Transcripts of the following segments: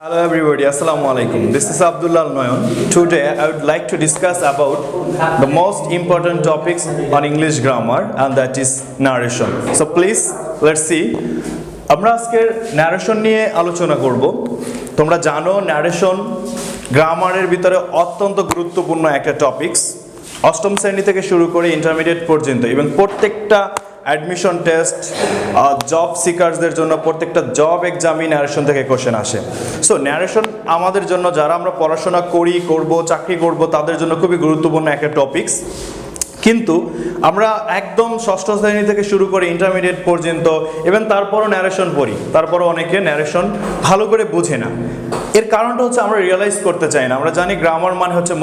Hello everybody, Assalamu alaikum. This is Abdullah Noyon. Today I would like to discuss about the most important topics on English grammar, and that is narration. So please let's see. আমরা আজকে narration নিয়ে আলোচনা করব। তোমরা জানো narration গ্রামারের ভিতরে অত্যন্ত গুরুত্বপূর্ণ একটা টপিকস। অষ্টম শ্রেণী থেকে শুরু করে ইন্টারমিডিয়েট পর্যন্ত এবং প্রত্যেকটা অ্যাডমিশন টেস্ট জব সিকারসদের জন্য প্রত্যেকটা জব এক্সামই ন্যারেশন থেকে কোশ্চেন আসে। সো ন্যারেশন আমাদের জন্য যারা আমরা পড়াশোনা করব চাকরি করব তাদের জন্য খুবই গুরুত্বপূর্ণ একটা টপিকস। কিন্তু আমরা একদম ষষ্ঠ শ্রেণী থেকে শুরু করে ইন্টারমিডিয়েট পর্যন্ত এবং তারপরও ন্যারেশন পড়ি, তারপরও অনেকে ন্যারেশন ভালো করে বোঝে না। এর কারণটা হচ্ছে আমরা রিয়েলাইজ করতে চাই না। আমরা জানি গ্রামার মানে হচ্ছে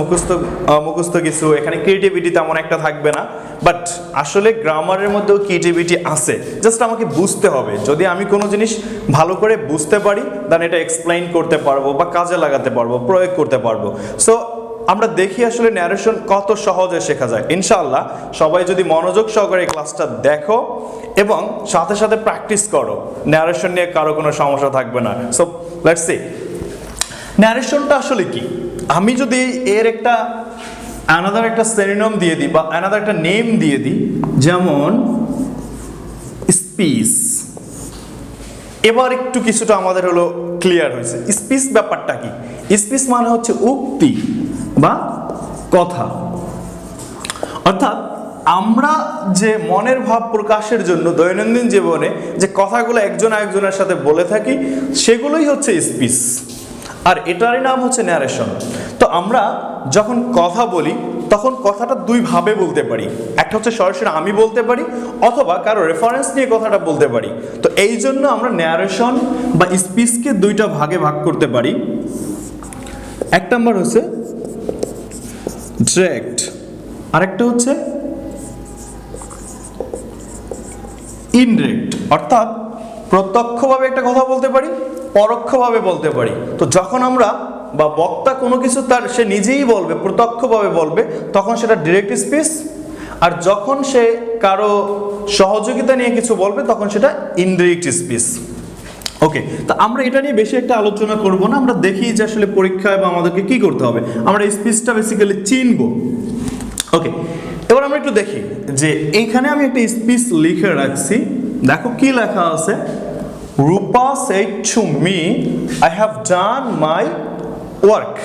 মুখস্থ কিছু, এখানে ক্রিয়েটিভিটি তেমন একটা থাকবে না, বাট আসলে গ্রামারের মধ্যেও ক্রিয়েটিভিটি আছে, জাস্ট আমাকে বুঝতে হবে। যদি আমি কোনো জিনিস ভালো করে বুঝতে পারি দেন এটা এক্সপ্লেইন করতে পারবো বা কাজে লাগাতে পারবো, প্রয়োগ করতে পারবো। সো আমরা দেখি আসলে ন্যারেশন কত সহজে শেখা যায়। ইনশাআল্লাহ সবাই যদি মনোযোগ সহকারে ক্লাসটা দেখো এবং সাথে সাথে প্র্যাকটিস করো, ন্যারেশন নিয়ে কারো কোনো সমস্যা থাকবে না। সো লেটস সি ন্যারেশনটা আসলে কি। আমি যদি এর আনাদার একটা সিনোনিম দিয়ে দিই বা আনাদার একটা নেম দিয়ে দিই, যেমন স্পিচ, এবার একটু কিছুটা আমাদের হলো ক্লিয়ার হয়েছে। স্পিচ ব্যাপারটা কি? স্পিচ মানে হচ্ছে উক্তি বা কথা, অর্থাৎ আমরা যে মনের ভাব প্রকাশের জন্য দৈনন্দিন জীবনে যে কথাগুলো একজন আরেকজনের সাথে বলে থাকি সেগুলোই হচ্ছে স্পিচ, আর এটারই নাম হচ্ছে ন্যারেশন। তো আমরা যখন কথা বলি তখন কথাটা দুই ভাবে বলতে পারি, একটা হচ্ছে সরাসরি আমি বলতে পারি অথবা কারো রেফারেন্স নিয়ে কথাটা বলতে পারি। তো এই জন্য আমরা ন্যারেশন বা স্পিচকে দুইটা ভাগে ভাগ করতে পারি। এক নম্বর হচ্ছে ডিরেক্ট, আরেকটা হচ্ছে ইনডিরেক্ট, অর্থাৎ প্রত্যক্ষভাবে একটা কথা বলতে পারি, পরোক্ষভাবে বলতে পারি। তো যখন আমরা বা বক্তা কোনো কিছু সে নিজেই বলবে, প্রত্যক্ষভাবে বলবে, তখন সেটা ডিরেক্ট স্পিচ, আর যখন সে কারো সহযোগিতা নিয়ে কিছু বলবে তখন সেটা ইনডিরেক্ট স্পিচ। ওকে, তো আমরা এটা নিয়ে বেশি একটা আলোচনা করব না। আমরা দেখি যে আসলে পরীক্ষায় বা আমাদেরকে কি করতে হবে, আমরা স্পিচটা বেসিক্যালি চিনব। ওকে, এবার আমরা একটু দেখি যে এইখানে আমি একটা স্পিচ লিখে রাখছি। দেখো কি লেখা আছে, রূপা said to me I have done my work,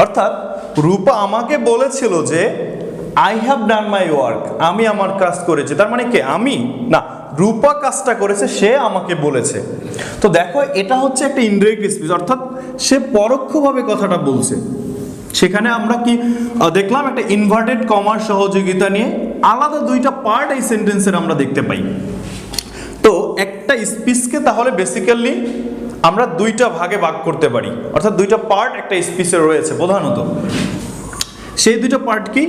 অর্থাৎ রূপা আমাকে বলেছিল যে I have done my work, আমি আমার কাজ করেছি। তার মানে কে? আমি না, রূপা কাজটা করেছে, সে আমাকে বলেছে। তো দেখো এটা হচ্ছে একটা ইনডিরেক্ট স্পিচ, অর্থাৎ সে পরোক্ষভাবে কথাটা বলছে। সেখানে আমরা কি দেখলাম, একটা ইনভার্টেড কমার সহযোগিতা নিয়ে আলাদা দুইটা পার্ট এই সেন্টেন্সের আমরা দেখতে পাই। তো একটা স্পিচকে তাহলে বেসিক্যালি আমরা দুইটা ভাগে ভাগ করতে পারি, অর্থাৎ দুইটা পার্ট একটা স্পিচে রয়েছে প্রধানত। সেই দুইটা পার্ট কি?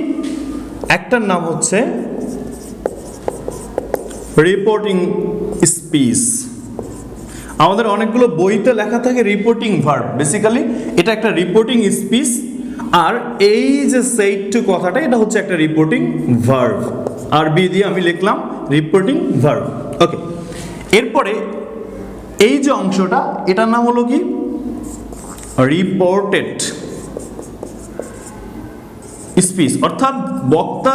একটার নাম হচ্ছে রিপোর্টিং স্পিচ। আমাদের অনেকগুলো বইতে লেখা থাকে রিপোর্টিং ভার্ব, বেসিক্যালি এটা একটা রিপোর্টিং স্পিচ। আর এই যে said to কথাটা, এটা হচ্ছে একটা রিপোর্টিং ভার্ব, আরবি দিয়ে আমি লিখলাম রিপোর্টিং ভার্ব। ওকে, এরপরে এই যে অংশটা, এটার নাম হলো কি? রিপোর্টেড স্পিচ, অর্থাৎ বক্তা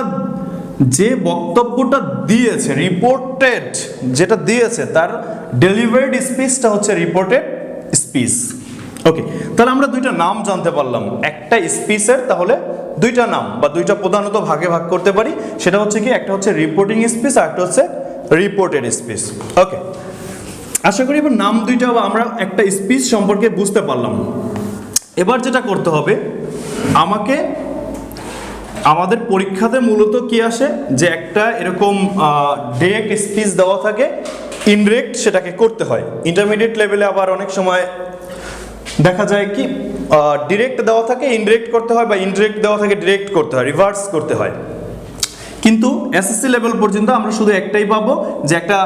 যে বক্তব্যটা দিয়েছে, রিপোর্টেড যেটা দিয়েছে, তার ডেলিভার্ড স্পিচটা হচ্ছে রিপোর্টেড স্পিচ। ওকে, তাহলে আমরা দুইটা নাম জানতে পারলাম একটা স্পিচের। তাহলে দুইটা নাম বা দুইটা প্রধানত ভাগে ভাগ করতে পারি, সেটা হচ্ছে কি, একটা হচ্ছে রিপোর্টিং স্পিচ আর একটা হচ্ছে রিপোর্টেড স্পিচ। ওকে, আশা করি এবার নাম দুইটা বা আমরা একটা স্পিচ সম্পর্কে বুঝতে পারলাম। এবার যেটা করতে হবে, আমাদের পরীক্ষাতে মূলত কি আসে, যে একটা এরকম ডিরেক্ট স্পিচ দেওয়া থাকে, ইনডিরেক্ট সেটাকে করতে হয়। ইন্টারমিডিয়েট লেভেলে আবার অনেক সময় দেখা যায় কি ডিরেক্ট দেওয়া থাকে, ইনডিরেক্ট করতে হয়, বা ইনডিরেক্ট দেওয়া থাকে, ডিরেক্ট করতে হয়, রিভার্স করতে হয়। কিন্তু এসএসসি লেভেল পর্যন্ত আমরা শুধু একটাই পাবো, যে একটা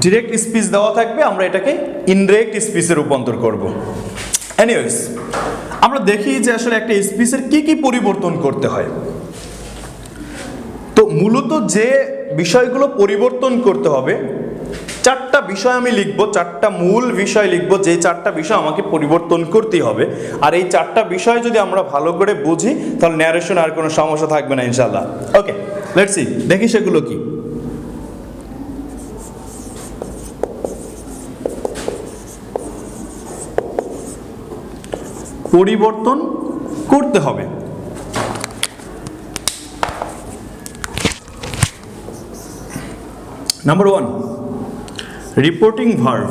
ডিরেক্ট স্পিচ দেওয়া থাকবে, আমরা এটাকে ইনডিরেক্ট স্পিচে রূপান্তর করব। এনিওয়েজ, আমরা দেখি যে আসলে একটা স্পিচের কি কি পরিবর্তন করতে হয়। তো মূলত যে বিষয়গুলো পরিবর্তন করতে হবে চারটা বিষয় আমি লিখবো, চারটা মূল বিষয় লিখবো, যে চারটা বিষয় আমাকে পরিবর্তন করতেই হবে। আর এই চারটা বিষয় যদি আমরা ভালো করে বুঝি তাহলে ন্যারেশন আর কোনো সমস্যা থাকবে না ইনশাল্লাহ। ওকে, লেটস সি, দেখি সেগুলো কি। পরিবর্তন করতে হবে। Number 1, reporting verb.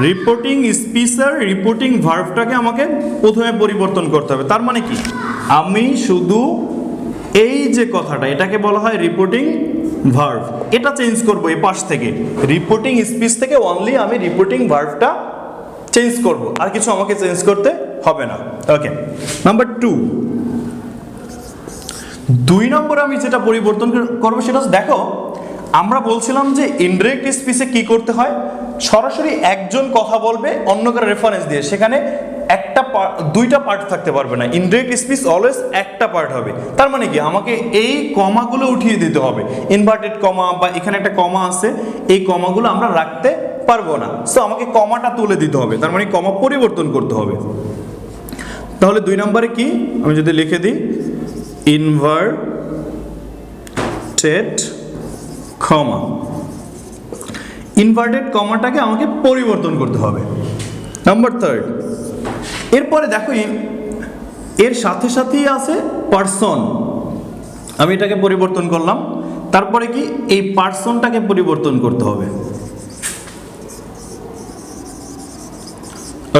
রিপোর্টিং স্পিচের রিপোর্টিং ভার্বটাকে আমাকে প্রথমে পরিবর্তন করতে হবে। তার মানে কি, আমি শুধু এই যে কথাটা, এটাকে বলা হয় রিপোর্টিং ভার্ব, এটা চেঞ্জ করব এই পাশ থেকে। রিপোর্টিং স্পিচ থেকে অনলি আমি রিপোর্টিং ভার্বটা চেঞ্জ করব, আর কিছু আমাকে চেঞ্জ করতে হবে না। ওকে, নাম্বার 2, 2 নম্বরে আমি যেটা পরিবর্তন করব সেটা হচ্ছে, দেখো আমরা বলছিলাম যে ইনডিরেক্ট স্পিচে কি করতে হয়, সরাসরি একজন কথা বলবে অন্য কারো রেফারেন্স দিয়ে, সেখানে দুইটা পার্ট থাকতে পারবে না। ইনডিরেক্ট স্পিচ অলওয়েজ একটা পার্ট হবে। তার মানে কি, আমাকে এই কমাগুলো উঠিয়ে দিতে হবে, ইনভার্টেড কমা বা এখানে একটা কমা আছে, এই কমাগুলো আমরা রাখতে পারবো না। সো আমাকে কমাটা তুলে দিতে হবে, তার মানে কমা পরিবর্তন করতে হবে। তাহলে 2 নম্বরে কি, আমি যদি লিখে দিই ইনভার্টেড কমা, ইনভার্টেড কমাটাকে আমাকে পরিবর্তন করতে হবে। নাম্বার 3, এরপরে দেখো এর সাথে সাথেই আছে পার্সন, আমি এটাকে পরিবর্তন করলাম। তারপরে কি, এই পার্সনটাকে পরিবর্তন করতে হবে।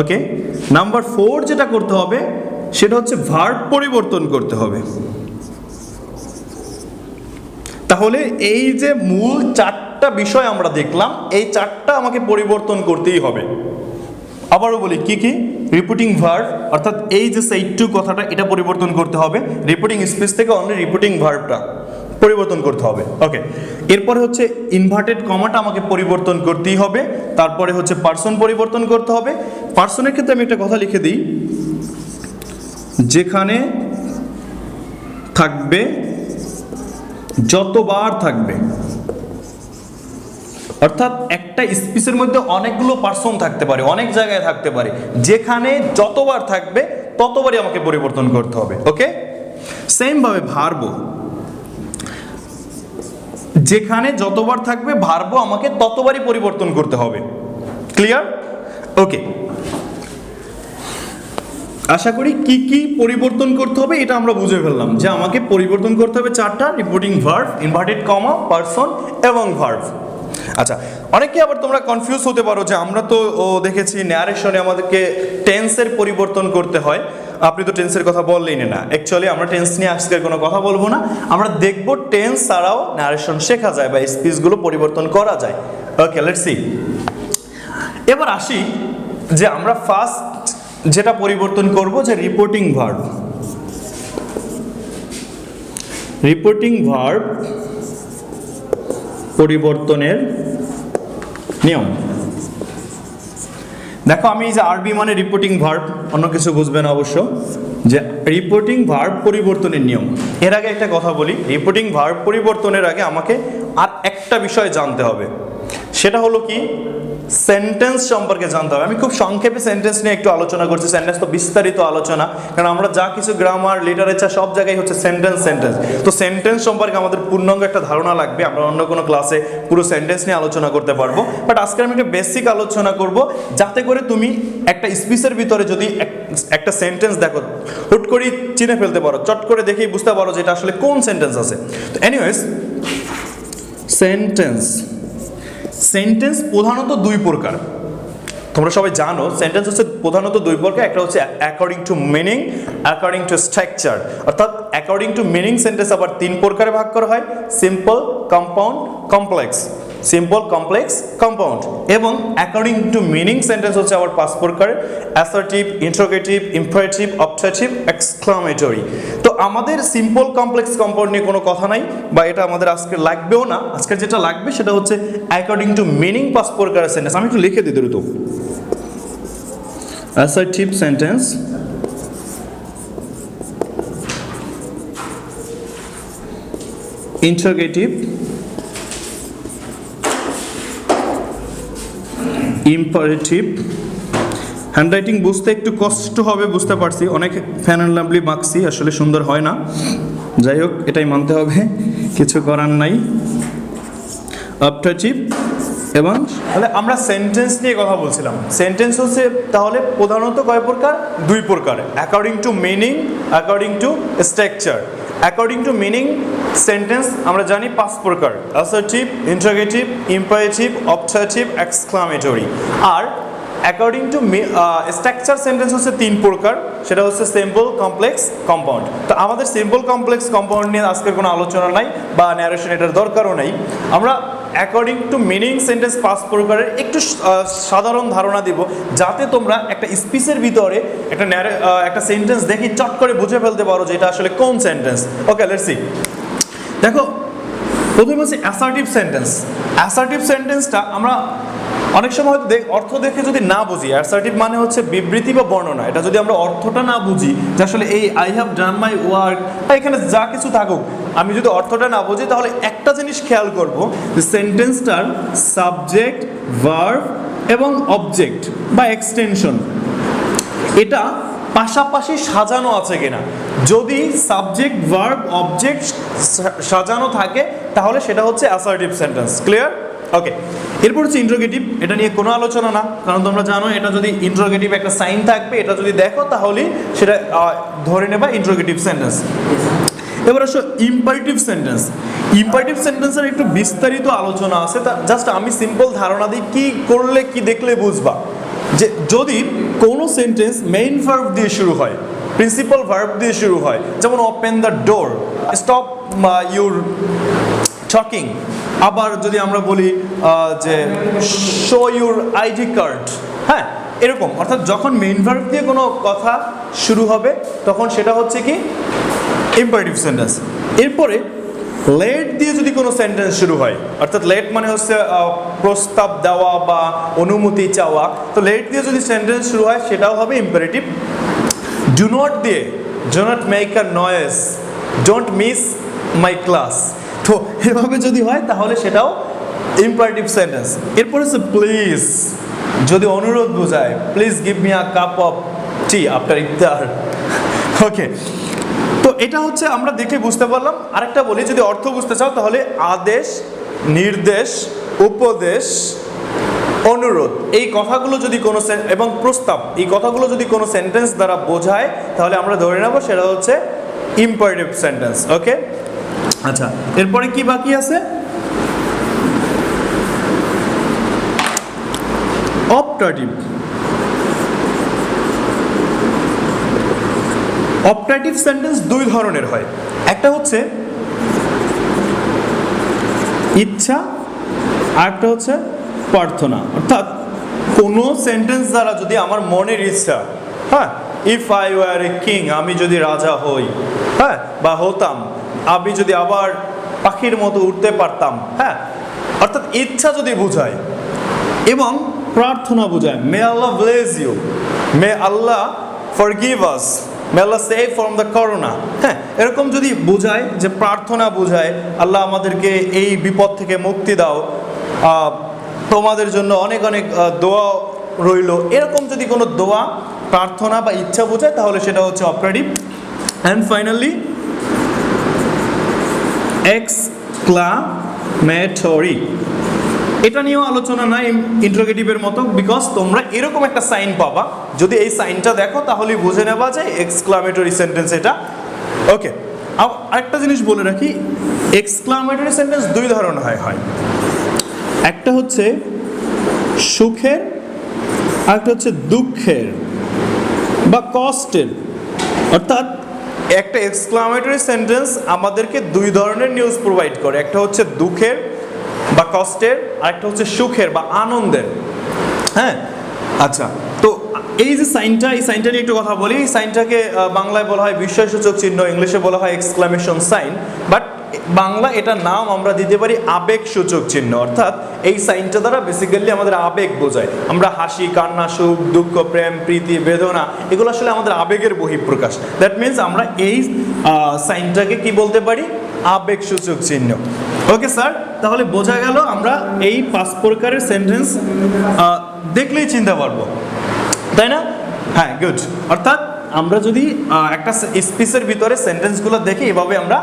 ওকে, নাম্বার 4 যেটা করতে হবে সেটা হচ্ছে ভার্ব পরিবর্তন করতে হবে। তাহলে এই যে মূল 4টা বিষয় আমরা দেখলাম, এই 4টা আমাকে পরিবর্তন করতেই হবে। আবারও বলি কি কি, রিপোর্টিং ভার্ব অর্থাৎ এই যে সাইড টু কথাটা, এটা পরিবর্তন করতে হবে। রিপোর্টিং স্পিচ থেকে অনলি রিপোর্টিং ভার্বটা পরিবর্তন করতে হবে। ওকে, এরপরে হচ্ছে ইনভার্টেড কমাটা আমাকে পরিবর্তন করতেই হবে। তারপরে হচ্ছে পার্সন পরিবর্তন করতে হবে। পার্সনের ক্ষেত্রে আমি একটা কথা লিখে দিই, যেখানে থাকবে, যতবার থাকবে, অর্থাৎ একটা স্পিচের মধ্যে অনেকগুলো পার্সন থাকতে পারে, অনেক জায়গায় থাকতে পারে, যেখানে যতবার থাকবে ততবারই আমাকে পরিবর্তন করতে হবে। ওকে, সেম ভাবে ভার্বও, যেখানে যতবার থাকবে ভার্বও আমাকে ততবারই পরিবর্তন করতে হবে। ক্লিয়ার? ওকে, আশা করি কি কি পরিবর্তন করতে হবে এটা আমরা বুঝে ফেললাম, যে আমাকে পরিবর্তন করতে হবে 4টা, reporting verb, inverted comma, person এবং ভার্ব। আচ্ছা, অনেকে আবার তোমরা কনফিউজ হতে পারো যে আমরা তো দেখেছি ন্যারেশনে আমাদেরকে টেন্সের পরিবর্তন করতে হয়, আপনি তো টেন্সের কথা বললেই না। অ্যাকচুয়ালি আমরা টেন্স নিয়ে আজকের কোনো কথা বলবো না, আমরা দেখব টেন্স ছাড়াও ন্যারেশন শেখা যায় বা স্পিচগুলো পরিবর্তন করা যায়। ওকে, লেটস সি। এবার আসি যে আমরা ফার্স্ট যেটা পরিবর্তন করব, যে রিপোর্টিং ভার্ব। রিপোর্টিং ভার্ব পরিবর্তনের নিয়ম। দেখো, আমি এই যে আরবি মানে রিপোর্টিং ভার্ব, অন্য কিছু বুঝবেন অবশ্য, যে রিপোর্টিং ভার্ব পরিবর্তনের নিয়ম। এর আগে একটা কথা বলি, রিপোর্টিং ভার্ব পরিবর্তনের আগে আমাকে আর একটা বিষয় জানতে হবে, সেটা হলো কি, সেন্টেন্স সম্পর্কে জানতে হবে। আমি খুব সংক্ষেপে সেন্টেন্স নিয়ে একটু আলোচনা করছি, সেন্টেন্স তো বিস্তারিত আলোচনা, কারণ আমরা যা কিছু গ্রামার, লিটারেচার সব জায়গায় হচ্ছে সেন্টেন্স। তো সেন্টেন্স সম্পর্কে আমাদের পূর্ণাঙ্গ একটা ধারণা লাগবে, আমরা অন্য কোনো ক্লাসে পুরো সেন্টেন্স নিয়ে আলোচনা করতে পারবো। বাট আজকে আমি একটা বেসিক আলোচনা করব, যাতে করে তুমি একটা স্পিচের ভিতরে যদি একটা সেন্টেন্স দেখো, হুট করে চিনে ফেলতে পারো, চট করে দেখেই বুঝতে পারো যে এটা আসলে কোন সেন্টেন্স আছে। তো এনিওয়েজ, সেন্টেন্স প্রধানত 2 প্রকার। তোমরা সবাই জানো সেন্টেন্স হচ্ছে প্রধানত 2 প্রকার। একটা হচ্ছে according to meaning, according to structure. অর্থাৎ অ্যাকর্ডিং টু মিনিং সেন্টেন্স আবার 3 প্রকারে ভাগ করা হয়, simple, compound, complex. Simple, complex, compound. এবং অ্যাকর্ডিং টু মিনিং সেন্টেন্স হচ্ছে আবার 5 প্রকারের, assertive, interrogative, imperative, objective, exclamatory. তো আমাদের সিম্পল, কমপ্লেক্স, কম্পাউন্ড নিয়ে কোনো কথা নাই, বা এটা আমাদের আজকে লাগবেও না। আজকে যেটা লাগবে সেটা হচ্ছে অ্যাকর্ডিং টু মিনিং 5 প্রকারের সেন্টেন্স। আমি একটু লিখে দিই দ্রুত। Assertive sentence, interrogative, imperative. Handwriting বুঝতে একটু কষ্ট হবে, বুঝতে পারছি, অনেক ফ্যান অ্যান্ড লাভলি মাখছি, আসলে সুন্দর হয় না, যাই হোক এটাই মানতে হবে, কিছু করার নাই। অপটাটিভ এবং তাহলে আমরা সেন্টেন্স নিয়ে কথা বলছিলাম। সেন্টেন্স হচ্ছে তাহলে প্রধানত কয় প্রকার? দুই প্রকার, according to meaning, according to structure. According to meaning sentence আমরা জানি পাঁচ প্রকার, assertive, interrogative, imperative, optative, exclamatory. আর অ্যাকর্ডিং টু স্ট্রাকচার সেন্টেন্স হচ্ছে তিন প্রকার, সেটা হচ্ছে সিম্পল, কমপ্লেক্স, কম্পাউন্ড। তো আমাদের সিম্পল, কমপ্লেক্স, কম্পাউন্ড নিয়ে আজকের কোনো আলোচনা নাই বা ন্যারেশন, এটার দরকারও নেই। আমরা অ্যাকর্ডিং টু মিনিং সেন্টেন্স পাঁচ প্রকারের একটু সাধারণ ধারণা দিব, যাতে তোমরা একটা স্পিচের ভিতরে একটা সেন্টেন্স দেখি চট করে বুঝে ফেলতে পারো যে এটা আসলে কোন সেন্টেন্স। Okay, let's see. দেখো, প্রথমে হচ্ছে অ্যাসার্টিভ সেন্টেন্স। অ্যাসার্টিভ সেন্টেন্সটা আমরা অনেক সময় হয়তো অর্থ দেখে যদি না বুঝি, অ্যাসার্টিভ মানে হচ্ছে বিবৃতি বা বর্ণনা, এটা যদি আমরা অর্থটা না বুঝি যে আসলে এই I have done my work বা এখানে যা কিছু থাকুক, আমি যদি অর্থটা না বুঝি তাহলে একটা জিনিস খেয়াল করব যে সেন্টেন্সটার সাবজেক্ট, ভার্ব এবং অবজেক্ট বা এক্সটেনশন এটা পাশাপাশি সাজানো আছে কিনা। যদি সাবজেক্ট, ভার্ব, অবজেক্ট সাজানো থাকে তাহলে সেটা হচ্ছে অ্যাসার্টিভ সেন্টেন্স। ক্লিয়ার? ওকে, এরপর হচ্ছে ইন্টারোগেটিভ। এটা নিয়ে কোনো আলোচনা না, কারণ তোমরা জানো এটা যদি ইন্টারোগেটিভ একটা সাইন থাকবে, এটা যদি দেখো তাহলেই সেটা ধরে নেবা ইন্টারোগেটিভ সেন্টেন্স। এবার আসো ইম্পারেটিভ সেন্টেন্স। ইম্পারেটিভ সেন্টেন্সের একটু বিস্তারিত আলোচনা আছে, তা জাস্ট আমি সিম্পল ধারণা দিই, কি করলে কি দেখলে বুঝবা। যে যদি কোনো সেন্টেন্স মেইন ভার্ব দিয়ে শুরু হয়, প্রিন্সিপাল ভার্ব দিয়ে শুরু হয়, যেমন open the door, stop your talking. আবার যদি আমরা বলি যে শো ইউর আইডি কার্ড, হ্যাঁ, এরকম, অর্থাৎ যখন মেইন ভার্ব দিয়ে কোনো কথা শুরু হবে তখন সেটা হচ্ছে কি ইম্পারেটিভ সেন্টেন্স। এরপরে লেট দিয়ে যদি কোনো সেন্টেন্স শুরু হয়, অর্থাৎ লেট মানে হচ্ছে প্রস্তাব দেওয়া বা অনুমতি চাওয়া, তো লেট দিয়ে যদি সেন্টেন্স শুরু হয় সেটাও হবে ইম্পারেটিভ। ডু নট দিয়ে, do not make a noise, don't miss my class, তো এভাবে যদি হয় তাহলে সেটাও ইম্পারেটিভ সেন্টেন্স। এরপর হচ্ছে প্লিজ, যদি অনুরোধ বোঝায়, please give me a cup of tea after iftar. Okay, তো এটা হচ্ছে আমরা দেখে বুঝতে পারলাম। আরেকটা বলি, যদি অর্থ বুঝতে চাও তাহলে আদেশ, নির্দেশ, উপদেশ, অনুরোধ, এই কথাগুলো যদি কোনো এবং প্রস্তাব, এই কথাগুলো যদি কোনো সেন্টেন্স দ্বারা বোঝায় তাহলে আমরা ধরে নেব সেটা হচ্ছে ইম্পারেটিভ সেন্টেন্স। ওকে, আচ্ছা, এরপরে কি বাকি আছে? অপটাটিভ। অপটাটিভ সেন্টেন্স দুই ধরনের হয়, একটা হচ্ছে ইচ্ছা, আর একটা হচ্ছে প্রার্থনা। অর্থাৎ কোনো সেন্টেন্স দ্বারা যদি আমার মনের ইচ্ছা, হ্যাঁ, if I were a king, আমি যদি রাজা হই, হ্যাঁ, বা হতাম, আমি যদি আবার পাখির মতো উঠতে পারতাম, হ্যাঁ, অর্থাৎ ইচ্ছা যদি বোঝায়, এবং প্রার্থনা বোঝায়, may Allah bless you, may Allah forgive us, may Allah save from the corona, হ্যাঁ, এরকম যদি বোঝায়, যে প্রার্থনা বোঝায় আল্লাহ আমাদেরকে এই বিপদ থেকে মুক্তি দাও, তোমাদের জন্য অনেক অনেক দোয়া রইল, এরকম যদি কোনো দোয়া, প্রার্থনা বা ইচ্ছা বোঝায় তাহলে সেটা হচ্ছে অপারেটিভ। And finally exclamatory. এটা নিয়েও আলোচনা নাই ইন্টারোগেটিভের মতো, বিকজ তোমরা এরকম একটা সাইন পাবা, যদি এই সাইনটা দেখো তাহলেই বুঝে নেবা যে এক্সক্লামেটরি সেন্টেন্স এটা। ওকে, আরেকটা জিনিস বলে রাখি, এক্সক্লামেটরি সেন্টেন্স দুই ধরনের হয়, একটা হচ্ছে সুখের, আরেকটা হচ্ছে দুঃখের বা কষ্টের। অর্থাৎ একটা এক্সক্লামেটরি সেন্টেন্স আমাদেরকে দুই ধরনের নিউজ প্রোভাইড করে, একটা হচ্ছে দুঃখের বা কষ্টের, আরেকটা হচ্ছে সুখের বা আনন্দের। হ্যাঁ, আচ্ছা, তো এই যে সাইনটা, এই সাইনটা নিয়ে একটু কথা বলি। এই সাইনটাকে বাংলায় বলা হয় বিস্ময়সূচক চিহ্ন, ইংলিশে বলা হয় এক্সক্লামেশন সাইন, বাট বাংলা এটার নাম আমরা দিতে পারি আবেগ সূচক চিহ্ন। অর্থাৎ এই সাইনটা দ্বারা বেসিক্যালি আমাদের আবেগ বোঝায়। আমরা হাসি, কান্না, সুখ, দুঃখ, প্রেম, প্রীতি, বেদনা, এগুলো আসলে আমাদের আবেগের বহিঃপ্রকাশ। দ্যাট মিনস আমরা এই সাইনটাকে কি বলতে পারি? আবেগ সূচক চিহ্ন। ওকে স্যার, তাহলে বোঝা গেল আমরা এই পাঁচ প্রকারের সেন্টেন্স দেখলেই চিনতে পারবো, তাই না? হ্যাঁ, গুড। অর্থাৎ আমরা যদি একটা স্পিচের ভিতরে সেন্টেন্সগুলো দেখি, এভাবে আমরা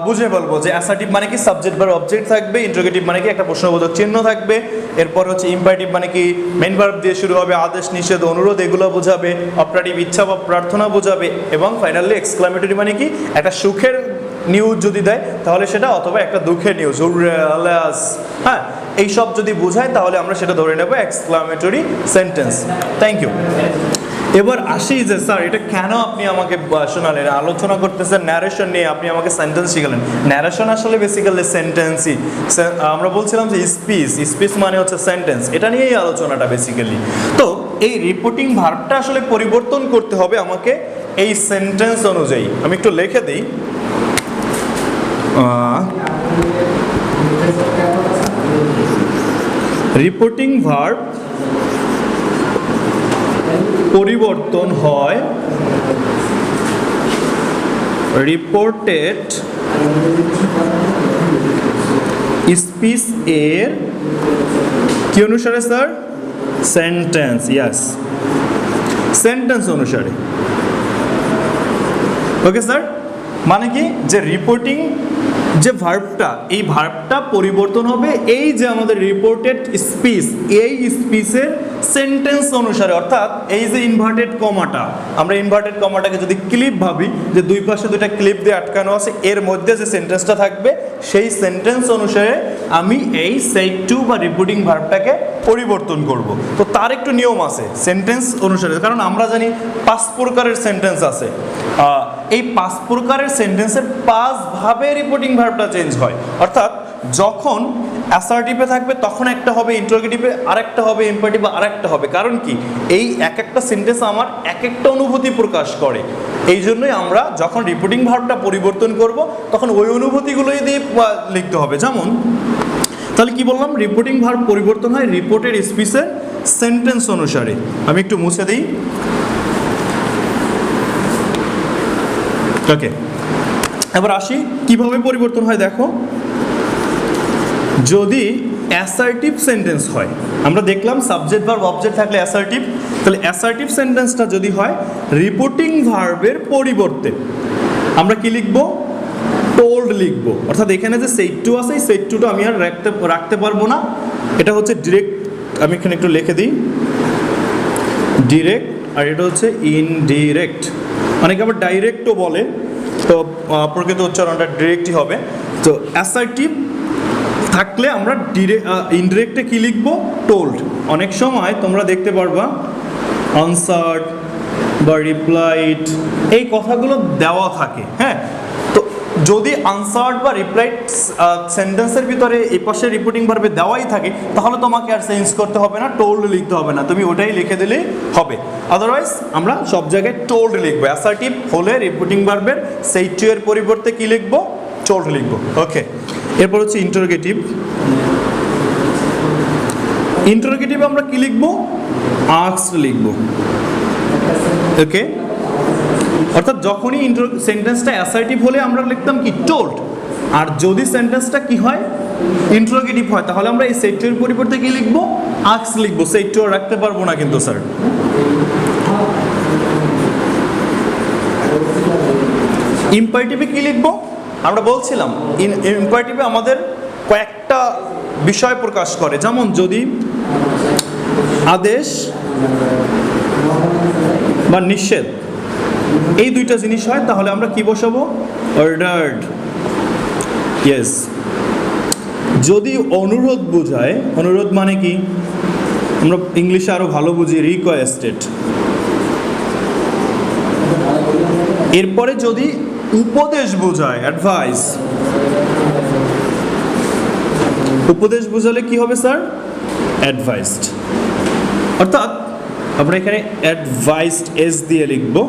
বুঝে বলবো যে অ্যাসার্টিভ মানে কি সাবজেক্ট বা অবজেক্ট থাকবে, ইন্টারোগেটিভ মানে কি একটা প্রশ্নবোধক চিহ্ন থাকবে, এরপর হচ্ছে ইম্পারেটিভ মানে কি মেইন ভার্ব দিয়ে শুরু হবে, আদেশ, নিষেধ, অনুরোধ এগুলো বোঝাবে, অপারেটিভ ইচ্ছা বা প্রার্থনা বোঝাবে, এবং ফাইনালি এক্সক্লামেটরি মানে কি একটা সুখের নিউজ যদি দেয় তাহলে সেটা, অথবা একটা দুঃখের নিউজ, হ্যাঁ, এইসব যদি বোঝায় তাহলে আমরা সেটা ধরে নেব এক্সক্লামেটরি সেন্টেন্স। Thank you. এবার আসি যে স্যার এটা কেন আপনি আমাকে শোনালেন, আলোচনা করতেছেন ন্যারেশন নিয়ে, আপনি আমাকে সেন্টেন্স শিখালেন। ন্যারেশন আসলে বেসিক্যালি সেন্টেন্সই, আমরা বলছিলাম যে স্পিচ মানে হচ্ছে সেন্টেন্স, এটা নিয়েই আলোচনাটা বেসিক্যালি। তো এই রিপোর্টিং ভার্বটা আসলে পরিবর্তন করতে হবে আমাকে এই সেন্টেন্স অনুযায়ী। আমি একটু লিখে দিই, রিপোর্টিং ভার্ব পরিবর্তন হয় রিপোর্টেড স্পিচ এর কি অনুসারে স্যার? সেন্টেন্স, ইয়াস, সেন্টেন্স অনুসারে। ওকে স্যার, মানে কি যে রিপোর্টিং যে ভার্বটা, এই ভার্বটা পরিবর্তন হবে এই যে আমাদের রিপোর্টেড স্পিচ, এই স্পিচের সেন্টেন্স অনুসারে। অর্থাৎ এই যে ইনভার্টেড কমাটা, আমরা ইনভার্টেড কমাটাকে যদি ক্লিপ ভাবি, যে দুই পাশে দুইটা ক্লিপ দিয়ে আটকানো আছে, এর মধ্যে যে সেন্টেন্সটা থাকবে সেই সেন্টেন্স অনুসারে আমি এই সেড টু বা রিপোর্টিং ভার্বটাকে পরিবর্তন করব। তো তার একটু নিয়ম আছে সেন্টেন্স অনুসারে, কারণ আমরা জানি 5 প্রকারের সেন্টেন্স আছে। এই 5 প্রকারের সেন্টেন্সের 5 ভাবে রিপোর্টিং ভার্বটা চেঞ্জ হয়। অর্থাৎ যখন অ্যাসার্টিভে থাকবে তখন একটা হবে, ইন্টারোগেটিভে আরেকটা হবে, ইম্পারেটিভে আরেকটা হবে। কারণ কি, এই এক একটা সেন্টেন্স আমার এক একটা অনুভূতি প্রকাশ করে। এই জন্যই আমরা যখন রিপোর্টিং ভার্বটা পরিবর্তন করব তখন ওই অনুভূতিগুলোই দিয়ে লিখতে হবে। যেমন তাহলে কি বললাম, রিপোর্টিং ভার্ব পরিবর্তন হয় রিপোর্টেড স্পিচের সেন্টেন্স অনুসারে। আমি একটু মুছে দিই। ওকে, এবার আসি কিভাবে পরিবর্তন হয়। দেখো, যদি অ্যাসার্টিভ সেন্টেন্স হয়, আমরা দেখলাম সাবজেক্ট ভার্ব অবজেক্ট থাকলে অ্যাসার্টিভ, তাহলে অ্যাসার্টিভ সেন্টেন্সটা যদি হয় রিপোর্টিং ভার্বের পরিবর্তে আমরা কি লিখব? টোল্ড লিখব। অর্থাৎ এখানে যে সেড টু আছে, এই সেড টুটা আমি আর রাখতে পারবো না, এটা হচ্ছে ডিরেক্ট। আমি এখানে একটু লিখে দিই, ডিরেক্ট, আর এটা হচ্ছে ইনডিরেক্ট। অনেকে আবার ডাইরেক্টও বলে, তো প্রকৃত উচ্চারণটা ডিরেক্টই হবে। তো অ্যাসার্টিভ থাকলে আমরা ইনডিরেক্টে কি লিখব? টোল্ড। অনেক সময় তোমরা দেখতে পারবা আনসার্ড বা রিপ্লাইড এই কথাগুলো দেওয়া থাকে। হ্যাঁ, তো যদি আনসার্ড বা রিপ্লাইড সেন্টেন্সের ভিতরে এই পাশে রিপোর্টিং ভার্বে দেওয়াই থাকে তাহলে তোমাকে আর চেঞ্জ করতে হবে না, টোল্ড লিখতে হবে না, তুমি ওটাই লিখে দিলেই হবে। আদারওয়াইজ আমরা সব জায়গায় টোল্ড লিখবো। অ্যাসার্টিভ হলে রিপোর্টিং ভার্বের সেড টু এর পরিবর্তে কি লিখবো? টোল্ড লিখবো। ওকে, এরপর হচ্ছে ইন্টারোগেটিভ। ইন্টারোগেটিভ আমরা কি লিখবো? আস্কড লিখবো। ওকে, অর্থাৎ যখনই সেন্টেন্সটা অ্যাসার্টিভ হলে আমরা লিখতাম কি? টোল্ড। আর যদি সেন্টেন্সটা কি হয়? ইন্টারোগেটিভ হয়, তাহলে আমরা এই সেড টু এর পরিবর্তে কি লিখবো? আস্কড লিখবো। সেড টু রাখতে পারবো না কিন্তু স্যার। ইম্পারেটিভে কি লিখবো? আমরা বলছিলাম ইম্পারেটিভে আমাদের কয়েকটা বিষয় প্রকাশ করে। যেমন যদি আদেশ বা নিষেধ এই দুইটা জিনিস হয় তাহলে আমরা কি বসাবো? অর্ডার্ড। ইয়েস। যদি অনুরোধ বোঝায়, অনুরোধ মানে কি আমরা ইংলিশে আরো ভালো বুঝি, রিকোয়েস্টেড। এরপরে যদি উপদেশ বোঝায়, অ্যাডভাইস। উপদেশ বোঝালে কি হবে স্যার? অ্যাডভাইসড। অর্থাৎ আমরা এখানে অ্যাডভাইসড এস দিয়ে লিখবো,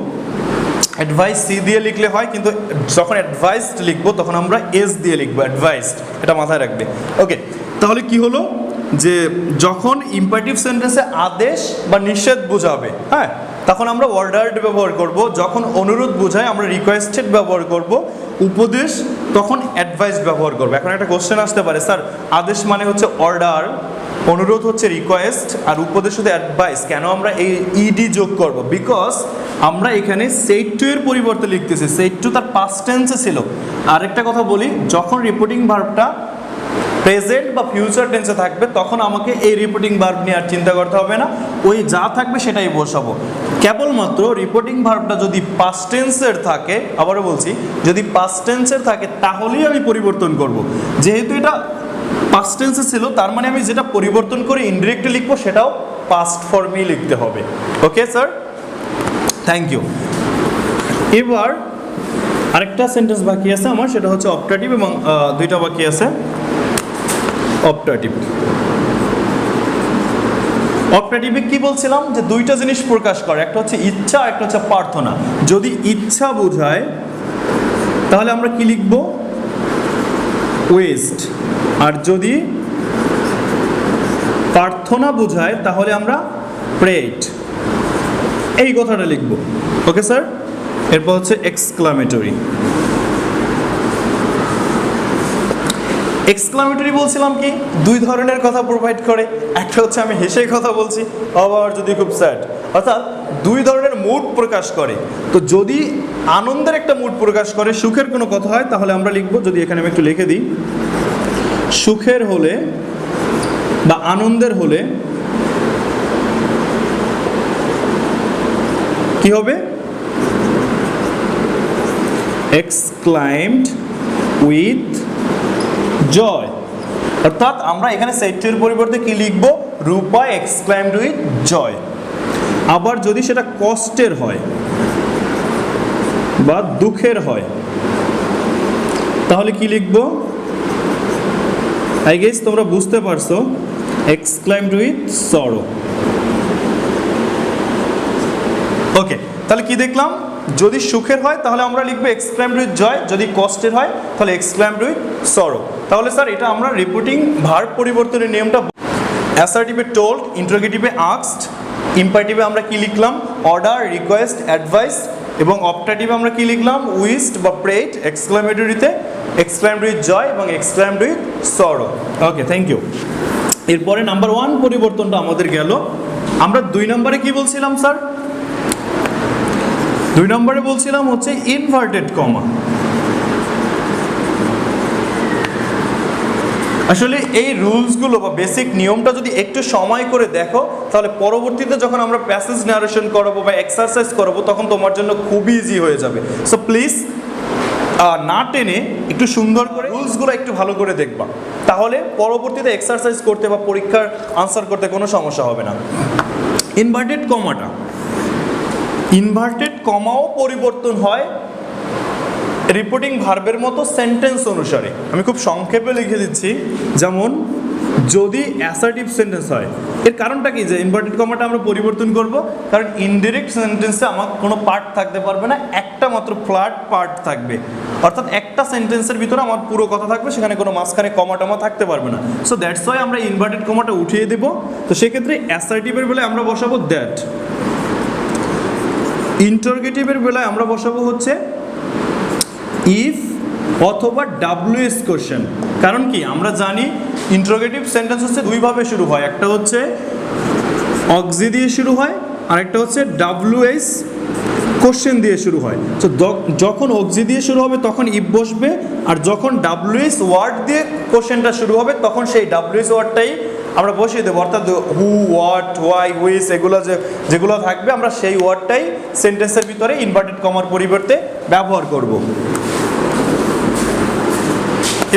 অ্যাডভাইস সি দিয়ে লিখলে হয়, কিন্তু যখন অ্যাডভাইসড লিখবো তখন আমরা এস দিয়ে লিখবো, অ্যাডভাইসড। এটা মাথায় রাখবে। ওকে, তাহলে কি হলো যে যখন ইম্পারেটিভ সেন্টেন্সে আদেশ বা নিষেধ বোঝাবে, হ্যাঁ, তখন আমরা অর্ডার্ড ব্যবহার করব। যখন অনুরোধ বোঝায় আমরা রিকোয়েস্টেড ব্যবহার করব। উপদেশ তখন অ্যাডভাইস ব্যবহার করব। এখন একটা কোশ্চেন আসতে পারে, স্যার আদেশ মানে হচ্ছে অর্ডার, অনুরোধ হচ্ছে রিকোয়েস্ট, আর উপদেশ হচ্ছে অ্যাডভাইস। কেন আমরা এই ইডি যোগ করব? বিকজ আমরা এখানে সেড টু এর পরিবর্তে লিখতেছি। সেড টু তার পাস্ট টেন্সে ছিল। আরেকটা কথা বলি, যখন রিপোর্টিং ভার্বটা প্রেজেন্ট বা ফিউচার টেন্সে থাকবে তখন আমাকে এই রিপোর্টিং ভার্ব নিয়ে আর চিন্তা করতে হবে না, ওই যা থাকবে সেটাই বসাবো। কেবলমাত্র রিপোর্টিং ভার্বটা যদি পাস্ট টেন্সের থাকে, আবারও বলছি, যদি পাস্ট টেন্সের থাকে তাহলেই আমি পরিবর্তন করব। যেহেতু এটা পাস্ট টেন্সে ছিল, তার মানে আমি যেটা পরিবর্তন করে ইনডিরেক্টলি লিখবো সেটাও পাস্ট ফর্মেই লিখতে হবে। Okay sir, thank you. এবার আরেকটা সেন্টেন্স বাকি আছে আমার, সেটা হচ্ছে অপটাটিভ, এবং দুইটা বাকি আছে। অপটাটিভ, অপটাটিভে কি বলছিলাম যে দুইটা জিনিস প্রকাশ করে, একটা হচ্ছে ইচ্ছা, একটা হচ্ছে প্রার্থনা। যদি ইচ্ছা বোঝায় তাহলে আমরা কি লিখব? ওয়েস্ট। আর যদি প্রার্থনা বোঝায় তাহলে আমরা প্রেড, এই কথাটা লিখব। ওকে স্যার, এরপর হচ্ছে এক্সক্লামেটরি। এক্সক্লামেটরি বলছিলাম কি দুই ধরনের কথা প্রোভাইড করে, একটা হচ্ছে আমি হেসে কথা বলছি, আবার যদি খুব স্যাড, অর্থাৎ দুই ধরনের মুড প্রকাশ করে। তো যদি আনন্দের একটা মুড প্রকাশ করে, সুখের কোনো কথা হয়, তাহলে আমরা লিখবো, যদি এখানে আমি একটু লিখে দিই, সুখের হলে বা আনন্দের হলে কি হবে? এক্সক্লাইমড উইথ জয়। অর্থাৎ আমরা এখানে সেটের পরিবর্তে কি লিখব? রূপা এক্সক্লাইমড উইথ জয়। আবার যদি সেটা কষ্টের হয় বা দুঃখের হয় তাহলে কি লিখব? আই গেস তোমরা বুঝতে পারছো, এক্সক্লাইমড উইথ সরো। ওকে, তাহলে কি দেখলাম? যদি সুখের হয় তাহলে আমরা লিখবো এক্সক্লাইমড উইথ জয়, যদি কষ্টের হয় তাহলে এক্সক্লাইমড উইথ সরো। তাহলে স্যার এটা আমরা রিপোর্টিং ভার্ব পরিবর্তনের নিয়মটা, অ্যাসার্টিভে টোল্ড, ইন্টারোগেটিভে আস্কড, ইম্পারেটিভে আমরা কি লিখলাম? অর্ডার, রিকোয়েস্ট, অ্যাডভাইস, এবং অপটাটিভে আমরা কি লিখলাম? উইস্ট বা প্রেড, এক্সক্লামেটরিতে এক্সক্লাইমড উইথ জয় এবং exclaimed with sorrow. Okay, thank you. এরপরে নাম্বার 1 পরিবর্তনটা আমাদের গেল। আমরা 2 নম্বরে কি বলছিলাম স্যার? 2 নম্বরে বলছিলাম হচ্ছে ইনভার্টেড কমা। আসলে এই রুলসগুলো বা বেসিক নিয়মটা যদি একটু সময় করে দেখো, তাহলে পরবর্তীতে যখন আমরা প্যাসেজ ন্যারেশন করাবো বা এক্সারসাইজ করাবো তখন তোমার জন্য খুবই ইজি হয়ে যাবে। সো প্লিজ না টেনে একটু সুন্দর করে রুলসগুলো একটু ভালো করে দেখবা, তাহলে পরবর্তীতে এক্সারসাইজ করতে বা পরীক্ষার আনসার করতে কোনো সমস্যা হবে না। ইনভার্টেড কমাটা, ইনভার্টেড কমাও পরিবর্তন হয় রিপোর্টিং ভার্বের মতো সেন্টেন্স অনুসারে। আমি খুব সংক্ষেপে লিখে দিচ্ছি, যেমন যদি অ্যাসার্টিভ সেন্টেন্স হয়, এর কারণটা কি যে ইনভার্টেড কমাটা আমরা পরিবর্তন করব? কারণ ইনডিরেক্ট সেন্টেন্সে আমার কোনো পার্ট থাকতে পারবে না, একটা মাত্র ফ্ল্যাট পার্ট থাকবে। অর্থাৎ একটা সেন্টেন্সের ভিতরে আমার পুরো কথা থাকবে, সেখানে কোনো মাঝখানে কমা টমা থাকতে পারবে না। সো দ্যাটস ওয়াই আমরা ইনভার্টেড কমাটা উঠিয়ে দেবো। তো সেক্ষেত্রে অ্যাসার্টিভের বেলায় আমরা বসাবো দ্যাট, ইন্টারোগেটিভের বেলায় আমরা বসাবো হচ্ছে ইফ অথবা ডাব্লিউএস কোশ্চেন। কারণ কি আমরা জানি ইন্টারোগেটিভ সেন্টেন্স হচ্ছে দুইভাবে শুরু হয়, একটা হচ্ছে অক্সি দিয়ে শুরু হয়, আর একটা হচ্ছে ডাব্লিউএস কোশ্চেন দিয়ে শুরু হয়। তো যখন অক্সি দিয়ে শুরু হবে তখন ইফ বসবে, আর যখন ডাব্লিউএস ওয়ার্ড দিয়ে কোশ্চেনটা শুরু হবে তখন সেই ডাব্লিউএস ওয়ার্ডটাই আমরা বসিয়ে দেবো। অর্থাৎ হু, হোয়াট, হোয়াই, হুইচ এগুলো যেগুলো থাকবে আমরা সেই ওয়ার্ডটাই সেন্টেন্সের ভিতরে ইনভার্টেড কমার পরিবর্তে ব্যবহার করব।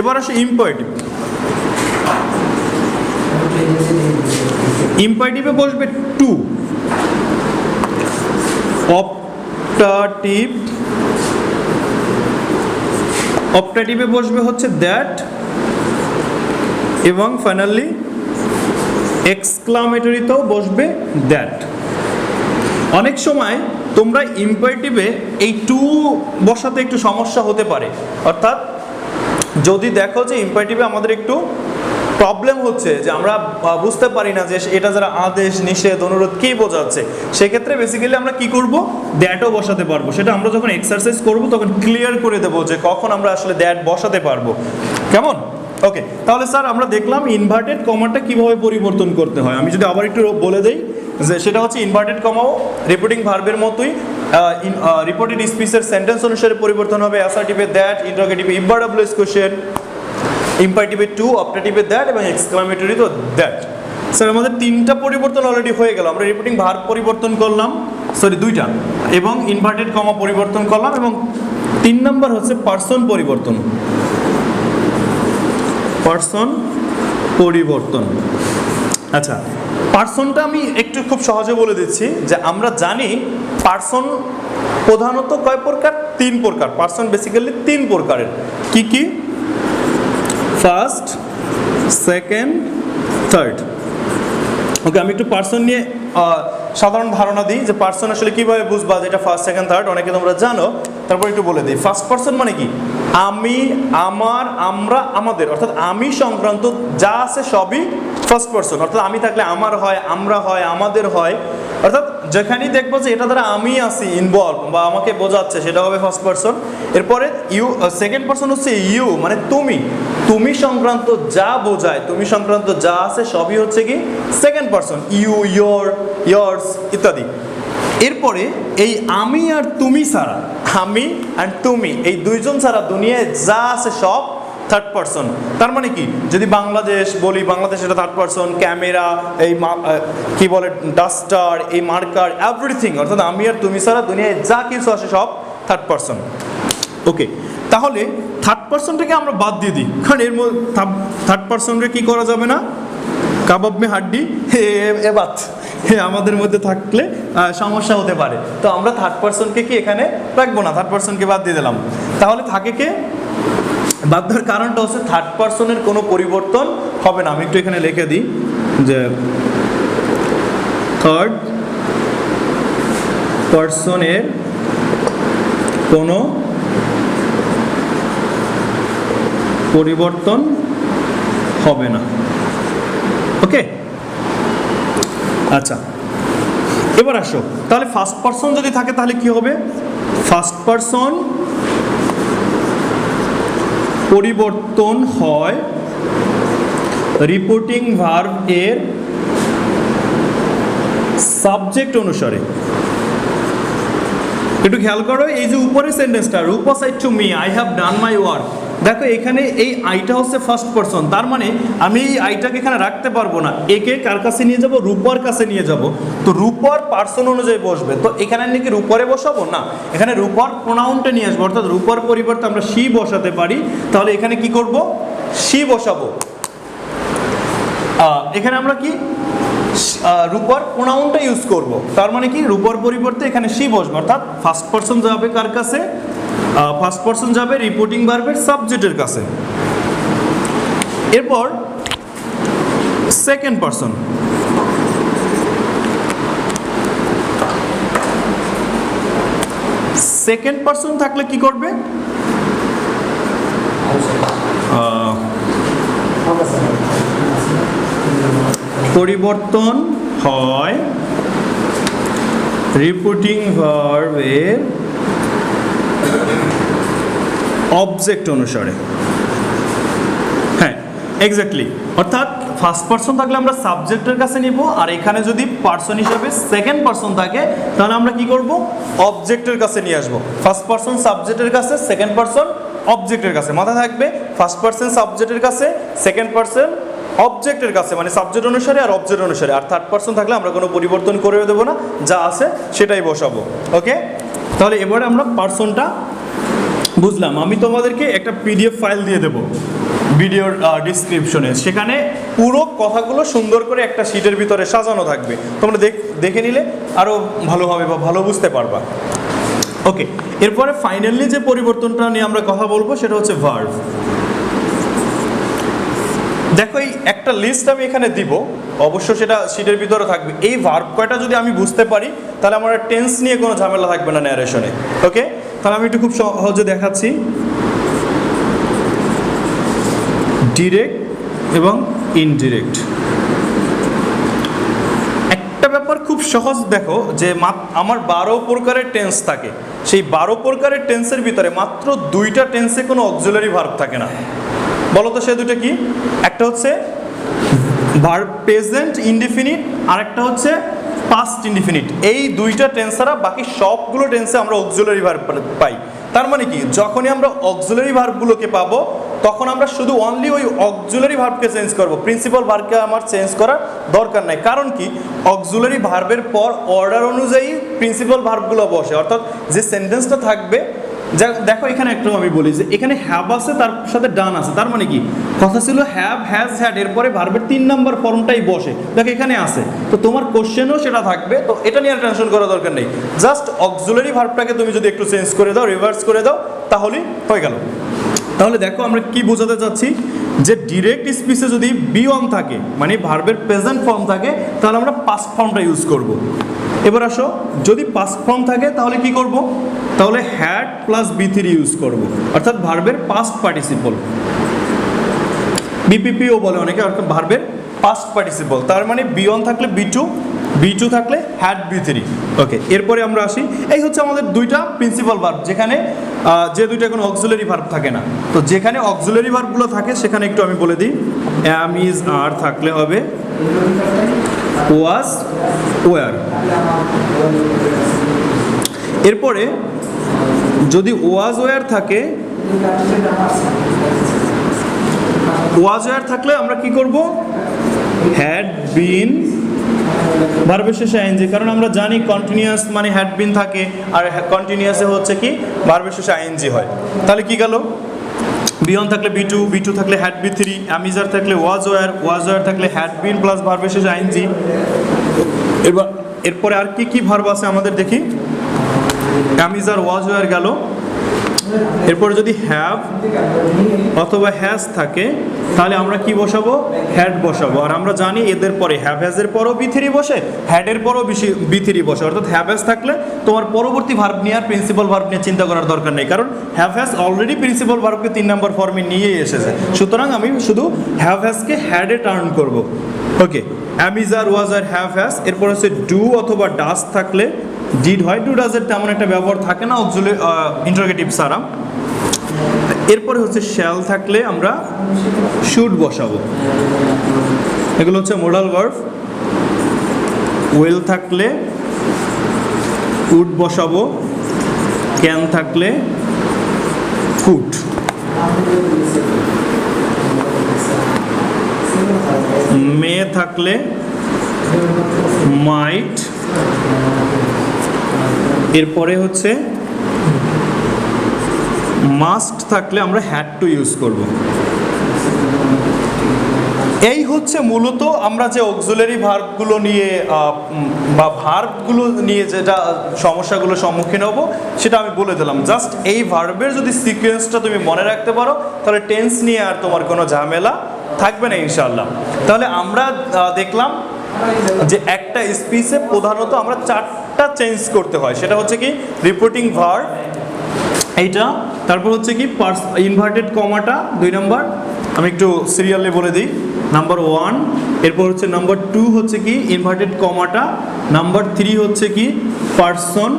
এবার আসে ইম্পারেটিভ। ইম্পারেটিভে বসবে টু, অপটাটিভ, অপটাটিভে বসবে হচ্ছে দ্যাট, এবং ফাইনালি এক্সক্লামেটরিতেও বসবে দ্যাট। অনেক সময় তোমরা ইম্পারেটিভে এই টু বসাতে একটু সমস্যা হতে পারে, অর্থাৎ যদি দেখো যে ইম্পারেটিভে আমাদের একটু প্রবলেম হচ্ছে যে আমরা বুঝতে পারি না যে এটা যারা আদেশ, নিষেধ, অনুরোধ কি বোঝাচ্ছে, সেক্ষেত্রে বেসিক্যালি আমরা কি করব? দ্যাটও বসাতে পারবো। সেটা আমরা যখন এক্সারসাইজ করব তখন ক্লিয়ার করে দেবো যে কখন আমরা আসলে দ্যাট বসাতে পারবো। কেমন? ওকে, তাহলে স্যার আমরা দেখলাম ইনভার্টেড কমাটা কিভাবে পরিবর্তন করতে হয়। আমি যদি আবার একটু বলে দেই যে সেটা হচ্ছে ইনভার্টেড কমাও রিপোর্টিং ভার্বের মতোই রিপোর্টেড স্পিচের সেন্টেন্স অনুসারে পরিবর্তন হবে। অ্যাসার্টিভে দ্যাট, ইন্টারোগেটিভে ইফ বা ডাব্লিউএস কোশ্চেন, ইম্পারেটিভে টু, অপটেটিভে দ্যাট এবং এক্সক্লামেটরি তো দ্যাট। স্যার আমাদের তিনটা পরিবর্তন অলরেডি হয়ে গেল। আমরা রিপোর্টিং ভার্ব পরিবর্তন করলাম, সরি দুইটা, এবং ইনভার্টেড কমা পরিবর্তন করলাম, এবং 3 নাম্বার হচ্ছে পার্সন পরিবর্তন। পার্সন পরিবর্তন। আচ্ছা, পার্সনটা আমি একটু খুব সহজে বলে দিচ্ছি যে আমরা জানি পার্সন প্রধানত কয় প্রকার? 3 প্রকার। পার্সন বেসিক্যালি 3 প্রকারের। কি কি? First, second, third. ওকে, আমি একটু পার্সন নিয়ে সাধারণ ধারণা দিই যে পার্সন আসলে কীভাবে বুঝবা যেটা ফার্স্ট, সেকেন্ড, থার্ড, অনেকে তোমরা জানো, তারপর একটু বলে দিই। ফার্স্ট পার্সন মানে কি? আমি, আমার, আমরা, আমাদের, অর্থাৎ আমি সংক্রান্ত যা আছে সবই ফার্স্ট পার্সন। অর্থাৎ আমি থাকলে আমার হয়, আমরা হয়, আমাদের হয়, অর্থাৎ যেখানেই দেখবো যে এটা দ্বারা আমি আছি ইনভলভ বা আমাকে বোঝাচ্ছে সেটা হবে ফার্স্ট পার্সন। এরপরে ইউ, সেকেন্ড পার্সন হচ্ছে ইউ, মানে তুমি, তুমি সংক্রান্ত যা বোঝায়, তুমি সংক্রান্ত যা আছে সবই হচ্ছে কি second person, you, your, yours ইত্যাদি। এরপরে এই আমি আর তুমি ছাড়া, আমি অ্যান্ড তুমি এই দুইজন ছাড়া দুনিয়ায় যা আছে সব থার্ড পার্সন। তার মানে কি? যদি বাংলাদেশ বলি, বাংলাদেশ এটা থার্ড পার্সন, ক্যামেরা, এই কি বলে ডাস্টার, এই মার্কার, এভরিথিং, অর্থাৎ আমি আর তুমি ছাড়া দুনিয়ায় যা কিছু আছে সব থার্ড পার্সন। ওকে, তাহলে থার্ড পার্সনটাকে আমরা বাদ দিয়ে দিই, কারণ এর মধ্যে থার্ড পার্সনকে কি করা যাবে না, কাবাব মে হাড্ডি এ বাত আমাদের মধ্যে থাকলে সমস্যা হতে পারে। তো আমরা থার্ড পার্সনকে কি এখানে রাখবো না, থার্ড পার্সনকে বাদ দিয়ে দিলাম। তাহলে থাকে কে? বাদ দেওয়ার কারণটা হচ্ছে থার্ড পার্সনের কোনো পরিবর্তন হবে না। আমি একটু এখানে লিখে দিই যে থার্ড পার্সনের কোনো পরিবর্তন হবে না। ওকে, আচ্ছা এবার আসো, তাহলে ফার্স্ট পার্সন যদি থাকে তাহলে কি হবে? ফার্স্ট পার্সন পরিবর্তন হয় রিপোর্টিং ভার্ব এর সাবজেক্ট অনুসারে। একটু খেয়াল করো, এই যে উপরের সেন্টেন্সটা, Rupa said to me, I have done my work, দেখো এখানে এই আইটা হচ্ছে ফার্স্ট পার্সন। তার মানে আমি এই আইটাকে এখানে রাখতে পারবো না, একে কার কাছে নিয়ে যাব? রূপার কাছে নিয়ে যাব। তো রূপার পার্সন অনুযায়ী বসবে। তো এখানে নাকি রূপারে বসাবো না, এখানে রূপার প্রোনাউনটা নিয়ে আসবো, অর্থাৎ রূপার পরিবর্তে আমরা শি বসাতে পারি। তাহলে এখানে কি করব? শি বসাবো। এখানে আমরা কি রূপার প্রোনাউনটা ইউজ করব। তার মানে কি রূপার পরিবর্তে এখানে শি বসবে, অর্থাৎ ফার্স্ট পার্সন যাবে কার কাছে? ফার্স্ট পার্সন যাবে রিপোর্টিং ভার্বের সাবজেক্টের কাছে। এরপর সেকেন্ড পার্সন, সেকেন্ড পার্সন থাকলে কি করবে? পরিবর্তন হয় রিপোর্টিং ভার্বের অবজেক্ট অনুসারে। হ্যাঁ, এক্স্যাক্টলি, অর্থাৎ ফার্স্ট পার্সন থাকলে আমরা সাবজেক্টের কাছে নিব, আর এখানে যদি পার্সন হিসেবে সেকেন্ড পার্সন থাকে তাহলে আমরা কি করব? অবজেক্টের কাছে নিয়ে আসবো। ফার্স্ট পার্সন সাবজেক্টের কাছে, সেকেন্ড পার্সন অবজেক্টের কাছে। মাথায় থাকবে, ফার্স্ট পার্সন সাবজেক্টের কাছে, সেকেন্ড পার্সন অবজেক্টের কাছে, মানে সাবজেক্ট অনুসারে আর অবজেক্ট অনুসারে। আর থার্ড পার্সন থাকলে আমরা কোনো পরিবর্তন করে দেবো না, যা আছে সেটাই বসাবো। ওকে, তাহলে এবারে আমরা পার্সনটা বুঝলাম। আমি তোমাদেরকে একটা পিডিএফ ফাইল দিয়ে দেবো ভিডিওর ডিসক্রিপশনে, সেখানে পুরো কথাগুলো সুন্দর করে একটা শিটের ভিতরে সাজানো থাকবে। তোমরা দেখে নিলে আরও ভালো হবে বা ভালো বুঝতে পারবা। ওকে, এরপরে ফাইনালি যে পরিবর্তনটা নিয়ে আমরা কথা বলবো সেটা হচ্ছে ভার্ব। দেখো, এই একটা লিস্ট আমি এখানে দিব, অবশ্য সেটা শিটের ভিতরে থাকবে। এই ভার্ব কয়টা যদি আমি বুঝতে পারি তাহলে আমার টেন্স নিয়ে কোনো ঝামেলা থাকবে না ন্যারেশনে। ওকে, তাহলে আমি একটু খুব সহজে দেখাচ্ছি। ডিরেক্ট এবং ইনডিরেক্ট। একটা ব্যাপার খুব সহজ, দেখো যে আমার 12 প্রকারের টেন্স থাকে, সেই 12 প্রকারের টেন্সের ভিতরে মাত্র 2টা টেন্সে কোনো অক্সিলারি ভার্ব থাকে না। বলো তো সে দুটো কি? একটা হচ্ছে ভার্ব প্রেজেন্ট ইনডিফিনিট আর একটা হচ্ছে পাস্ট ইনডিফিনিট। এই দুইটা টেন্স ছাড়া বাকি সবগুলো টেন্সে আমরা অক্সিলারি ভার্ব পাই। তার মানে কি, যখনই আমরা অক্সিলারি ভার্বগুলোকে পাবো তখন আমরা শুধু অনলি ওই অক্সিলারি ভার্বকে চেঞ্জ করব, প্রিন্সিপাল ভার্বকে আমার চেঞ্জ করার দরকার নাই। কারণ কি, অক্সিলারি ভার্বের পর অর্ডার অনুযায়ী প্রিন্সিপাল ভার্বগুলো বসে, অর্থাৎ যে সেন্টেন্সটা থাকবে, যা দেখো এখানে একটু আমি বলি যে এখানে হ্যাভ আছে তার সাথে ডান আছে, তার মানে কি, কথা ছিল হ্যাভ, হ্যাজ, হ্যাড, এরপরে ভার্বের 3 নম্বর ফর্মটাই বসে, দেখো এখানে আছে, তো তোমার কোশ্চেনও সেটা থাকবে, তো এটা নিয়ে আর টেনশন করার দরকার নেই। জাস্ট অক্সিলারি ভার্বটাকে তুমি যদি একটু চেঞ্জ করে দাও, রিভার্স করে দাও, তাহলেই হয়ে গেল। তাহলে দেখো আমরা কি বোঝাতে চাচ্ছি, যে ডিরেক্ট স্পিচে যদি বি অন থাকে, মানে ভার্বের প্রেজেন্ট ফর্ম থাকে, তাহলে আমরা পাস্ট ফর্মটা ইউজ করব। এবার আসো, যদি পাস্ট ফর্ম থাকে তাহলে কি করব, তাহলে হ্যাড প্লাস বি3 ইউজ করব, অর্থাৎ ভার্বের পাস্ট পার্টিসিপল, বিপিপিও বলে অনেকে, অর্থাৎ ভার্বের পাস্ট পার্টিসিপল। তার মানে বি অন থাকলে বি2 থাকলে হ্যাড বি3। ওকে, এরপরে আমরা আসি, এই হচ্ছে আমাদের দুইটা প্রিন্সিপাল ভার্ব, যেখানে যে দুইটা কোনো অক্সিলারি ভার্ব থাকে না। তো যেখানে অক্সিলারি ভার্বগুলো থাকে সেখানে একটু আমি বলে দিই, অ্যাম, ইজ, আর থাকলে হবে ওয়াজ, ওয়ার। এরপরে যদি ওয়াজ, ওয়ার থাকে, ওয়াজ, ওয়ার থাকলে আমরা কি করব, হ্যাড বিন, ভার্বের শেষে আইএনজি, কারণ আমরা জানি কন্টিনিউয়াস মানে হ্যাড বিন থাকে, আর কন্টিনিউয়াসে হচ্ছে কি ভার্বের শেষে আইএনজি হয়। তাহলে কি গেল, বিয়ন থাকলে বি2 থাকলে হ্যাড বি3, অ্যামিজার থাকলে ওয়াজ, ওয়ার, ওয়াজ, ওয়ার থাকলে হ্যাড বিন প্লাস ভার্বের শেষে আইএনজি। এবার এরপরে আর কি কি ভার্ব আছে আমাদের দেখি, অ্যামিজার, ওয়াজ, ওয়ার গেল। এরপরে যদি হ্যাভ অথবা হ্যাজ থাকে তাহলে আমরা কি বসাবো, হ্যাড বসাবো। আর আমরা জানি এদের পরে হ্যাভ হ্যাজের পরও বি3 বসে, হ্যাডের পরও বি3 বসে, অর্থাৎ হ্যাভ হ্যাজ থাকলে তোমার পরবর্তী ভার্ব নিয়ে আর প্রিন্সিপাল ভার্ব নিয়ে চিন্তা করার দরকার নেই, কারণ হ্যাভ হ্যাজ অলরেডি প্রিন্সিপাল ভার্বকে 3 নম্বর ফর্মে নিয়ে এসেছে, সুতরাং আমি শুধু হ্যাভ হ্যাজকে হ্যাডে টার্ন করব। ওকে, অ্যামিজার, ওয়াজ, আর হ্যাভ হ্যাজ। এরপর হচ্ছে ডু অথবা ডাস থাকলে ডিড হয়, ডু ডাজের তেমন একটা ব্যবহার থাকে না অক্সিলারি ইন্টারোগেটিভ ছাড়া। এরপরে হচ্ছে শ্যাল থাকলে আমরা শুড বসাবো, এগুলো হচ্ছে মোডাল ভার্ব। উইল থাকলে উড বসাবো, ক্যান থাকলে কুড। মে থাকলে মাইট। এরপরে হচ্ছে মাস্ট থাকলে আমরা হ্যাড টু ইউজ করব। এই হচ্ছে মূলত আমরা যে অক্সিলারি ভার্বগুলো নিয়ে বা ভার্বগুলো নিয়ে যেটা সমস্যাগুলো সম্মুখীন হব সেটা আমি বলে দিলাম। জাস্ট এই ভার্বের যদি সিকোয়েন্সটা তুমি মনে রাখতে পারো তাহলে টেন্স নিয়ে আর তোমার কোনো ঝামেলা থাকবে না ইনশাআল্লাহ। তাহলে আমরা দেখলাম যে একটা স্পিচে প্রধানত আমরা 4টা চেঞ্জ করতে হয়, সেটা হচ্ছে কি রিপোর্টিং ভার্ব এইটা, তারপর হচ্ছে কি ইনভার্টেড কমাটা 2 নম্বর, আমি একটু সিরিয়ালে বলে দিই, নাম্বার 1, এরপর হচ্ছে নাম্বার 2 হচ্ছে কি ইনভার্টেড কমাটা, নাম্বার 3 হচ্ছে কি পারসন,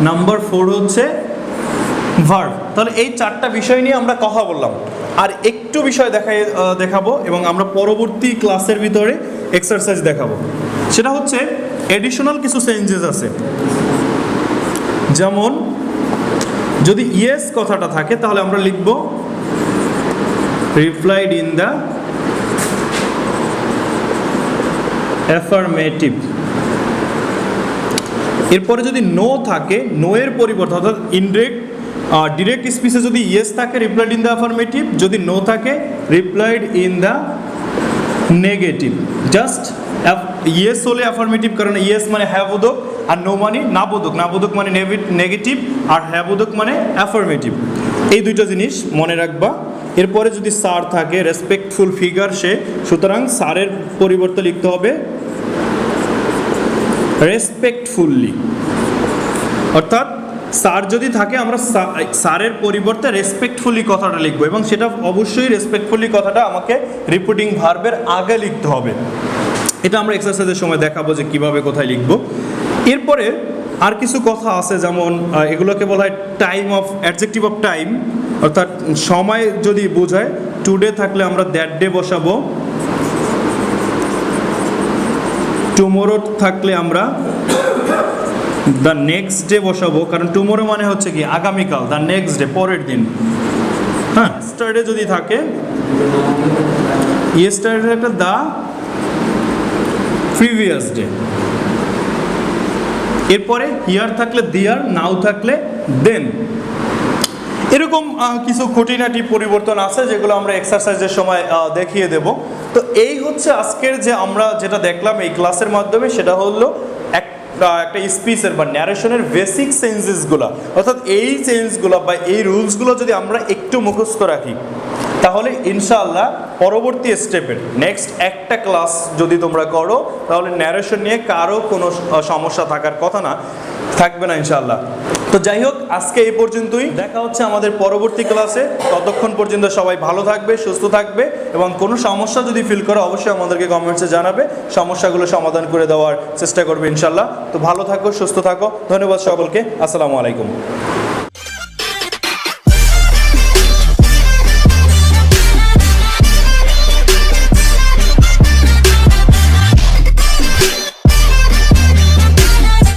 নাম্বার 4 হচ্ছে ভার্ব। তাহলে এই 4টা বিষয় নিয়ে আমরা কথা বললাম, আর একটু বিষয় দেখাবো এবং আমরা পরবর্তী ক্লাসের ভিতরে এক্সারসাইজ দেখাবো। সেটা হচ্ছে এডিশনাল কিছু চেঞ্জেস আছে, যেমন যদি ইয়েস কথাটা থাকে তাহলে আমরা লিখব রিপ্লাইড ইন দ্য অ্যাফার্মেটিভ। এরপরে যদি নো থাকে, নো এর পরিবর্তে অর্থাৎ ডিরেক্ট স্পিচে যদি ইয়েস থাকে রিপ্লাইড ইন দ্য অ্যাফার্মেটিভ, যদি নো থাকে replied in the negative. Just yes হলে অ্যাফার্মেটিভ, কারণ ইয়েস মানে হ্যাঁ বোধক, আর নো মানে না বোধক, না বোধক মানে নেগেটিভ, আর হ্যাঁ বোধক মানে অ্যাফার্মেটিভ। এই দুইটা জিনিস মনে রাখবা। এরপরে যদি স্যার থাকে রেসপেক্টফুল ফিগার সে, সুতরাং স্যারের পরিবর্তে লিখতে হবে রেসপেক্টফুল্লি, অর্থাৎ স্যার যদি থাকে আমরা স্যারের পরিবর্তে রেসপেক্টফুলি কথাটা লিখবো, এবং সেটা অবশ্যই রেসপেক্টফুলি কথাটা আমাকে রিপোর্টিং ভার্বের আগে লিখতে হবে। এটা আমরা এক্সারসাইজের সময় দেখাবো যে কিভাবে কোথায় লিখবো। এরপরে আর কিছু কথা আছে, যেমন এগুলোকে বলা হয় time of adjective of time, অর্থাৎ সময় যদি বোঝায় টুডে থাকলে আমরা দ্যাট ডে বসাবো, টুমোরো থাকলে আমরা দ্য নেক্সট ডে বসাবো, কারণ টুমোরো মানে হচ্ছে কি আগামীকাল, দ্য নেক্সট ডে পরের দিন। হ্যাঁ, ইয়েস্টারডে যদি থাকে, ইয়েস্টারডে একটা দ্য প্রিভিয়াস ডে। এরপরে হিয়ার থাকলে দিয়ার, নাও থাকলে দেন। এরকম কিছু খুঁটিনাটি পরিবর্তন আছে যেগুলো আমরা এক্সারসাইজের সময় দেখিয়ে দেব। তো এই হচ্ছে আজকের যে আমরা যেটা দেখলাম এই ক্লাসের মাধ্যমে, সেটা হলো একটা স্পিচের বা ন্যারেশনের বেসিক চেঞ্জেসগুলো, অর্থাৎ এই চেঞ্জগুলো বা এই রুলসগুলো যদি আমরা একটু মুখস্থ রাখি, তাহলে ইনশাআল্লাহ পরবর্তী স্টেপের নেক্সট একটা ক্লাস যদি তোমরা করো, তাহলে ন্যারেশন নিয়ে কারো কোনো সমস্যা থাকার কথা না, থাকবে না ইনশাআল্লাহ। তো যাই হোক, আজকে এই পর্যন্তই, দেখা হচ্ছে আমাদের পরবর্তী ক্লাসে। ততক্ষণ পর্যন্ত সবাই ভালো থাকবে, সুস্থ থাকবে, এবং কোনো সমস্যা যদি ফিল করো অবশ্যই আমাদেরকে কমেন্টসে জানাবে, সমস্যাগুলো সমাধান করে দেওয়ার চেষ্টা করবে ইনশাআল্লাহ। তো ভালো থাকো, সুস্থ থাকো, ধন্যবাদ সকলকে, আসসালামু আলাইকুম।